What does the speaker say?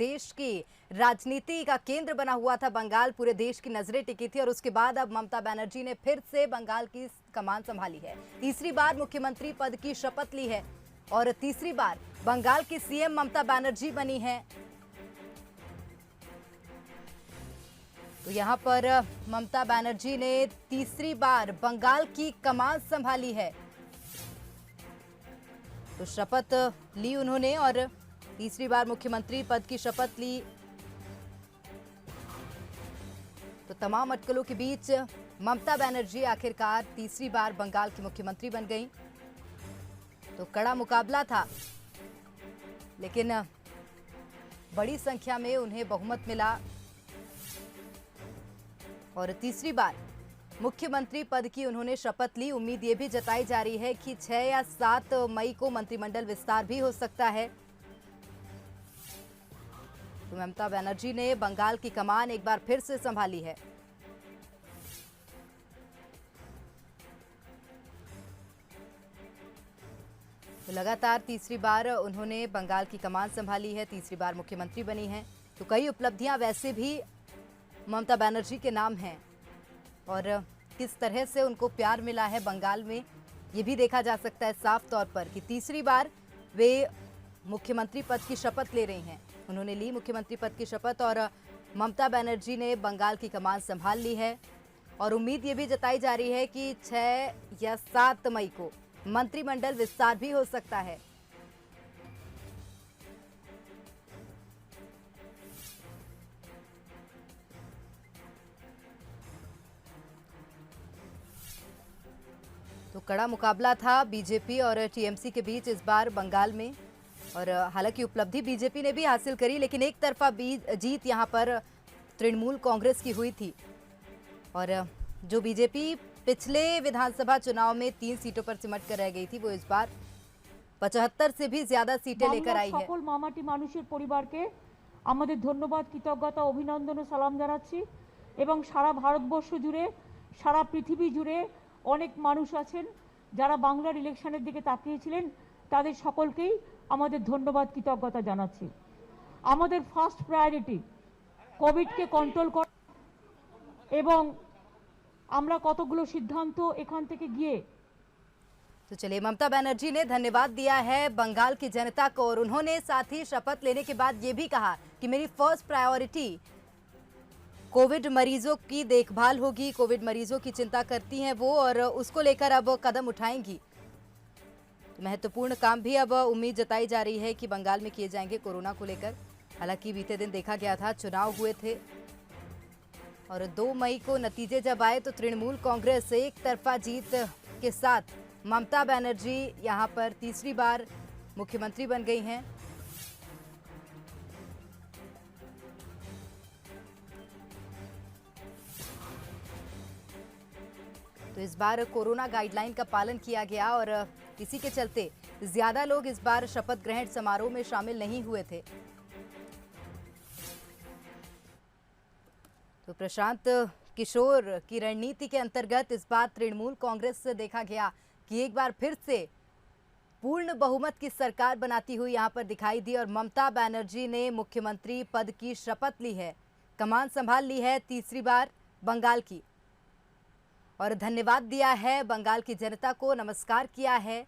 देश की राजनीति का केंद्र बना हुआ था बंगाल, पूरे देश की नजरें टिकी थी और उसके बाद अब ममता बनर्जी ने फिर से बंगाल की कमान संभाली है। तीसरी बार मुख्यमंत्री पद की शपथ ली है और तीसरी बार बंगाल की सीएम ममता बनर्जी बनी है। तो यहां पर ममता बनर्जी ने तीसरी बार बंगाल की कमान संभाली है। तो शपथ ली उन्होंने और तीसरी बार मुख्यमंत्री पद की शपथ ली। तो तमाम अटकलों के बीच ममता बनर्जी आखिरकार तीसरी बार बंगाल की मुख्यमंत्री बन गई। तो कड़ा मुकाबला था, लेकिन बड़ी संख्या में उन्हें बहुमत मिला और तीसरी बार मुख्यमंत्री पद की उन्होंने शपथ ली। उम्मीद ये भी जताई जा रही है कि 6 या 7 मई को मंत्रिमंडल विस्तार भी हो सकता है। तो ममता बनर्जी ने बंगाल की कमान एक बार फिर से संभाली है। तो लगातार तीसरी बार उन्होंने बंगाल की कमान संभाली है, तीसरी बार मुख्यमंत्री बनी हैं। तो कई उपलब्धियां वैसे भी ममता बनर्जी के नाम हैं और किस तरह से उनको प्यार मिला है बंगाल में, ये भी देखा जा सकता है साफ तौर पर कि तीसरी बार वे मुख्यमंत्री पद की शपथ ले रही हैं। उन्होंने ली मुख्यमंत्री पद की शपथ और ममता बनर्जी ने बंगाल की कमान संभाल ली है और उम्मीद ये भी जताई जा रही है कि 6 या 7 मई को मंत्रिमंडल विस्तार भी हो सकता है। तो कड़ा मुकाबला था बीजेपी और टीएमसी के बीच इस बार बंगाल में और हालांकि उपलब्धि बीजेपी ने भी हासिल करी, लेकिन एक तरफा जीत यहां पर तृणमूल कांग्रेस की हुई थी और जो बीजेपी पिछले विधानसभा चुनाव में 3 सीटों पर सिमट कर रह गई थी, वो इस बार 75 से भी ज्यादा सीटें लेकर आई है। সকল মামাটি মানুষের পরিবারকে আমাদের ধন্যবাদ, কৃতজ্ঞতা, অভিনন্দন ও সালাম জানাচ্ছি এবং সারা ভারতবর্ষ জুড়ে, সারা পৃথিবী জুড়ে অনেক মানুষ আছেন যারা বাংলার ইলেকশনের দিকে তাকিয়েছিলেন, তাদের সকলকেই আমাদের ধন্যবাদ, কৃতজ্ঞতা জানাচ্ছি। আমাদের ফার্স্ট প্রায়োরিটি কোভিডকে কন্ট্রোল করা এবং আমরা কতগুলো সিদ্ধান্ত এখান থেকে গিয়ে। तो चलिए, ममता बनर्जी ने धन्यवाद दिया है बंगाल की जनता को और उन्होंने साथ ही शपथ लेने के बाद ये भी कहा कि मेरी फर्स्ट प्रायोरिटी कोविड मरीजों की देखभाल होगी, कोविड मरीजों की चिंता करती हैं वो और उसको लेकर अब कदम उठाएंगी। तो महत्वपूर्ण काम भी अब उम्मीद जताई जा रही है कि बंगाल में किए जाएंगे कोरोना को लेकर। हालांकि बीते दिन देखा गया था, चुनाव हुए थे और 2 मई को नतीजे जब आए तो तृणमूल कांग्रेस एक तरफा जीत के साथ ममता बनर्जी यहां पर तीसरी बार मुख्यमंत्री बन गई हैं। तो इस बार कोरोना गाइडलाइन का पालन किया गया और इसी के चलते ज्यादा लोग इस बार शपथ ग्रहण समारोह में शामिल नहीं हुए थे। तो प्रशांत किशोर की रणनीति के अंतर्गत इस बार तृणमूल कांग्रेस से देखा गया कि एक बार फिर से पूर्ण बहुमत की सरकार बनाती हुई यहां पर दिखाई दी और ममता बनर्जी ने मुख्यमंत्री पद की शपथ ली है, कमान संभाल ली है तीसरी बार बंगाल की और धन्यवाद दिया है बंगाल की जनता को, नमस्कार किया है।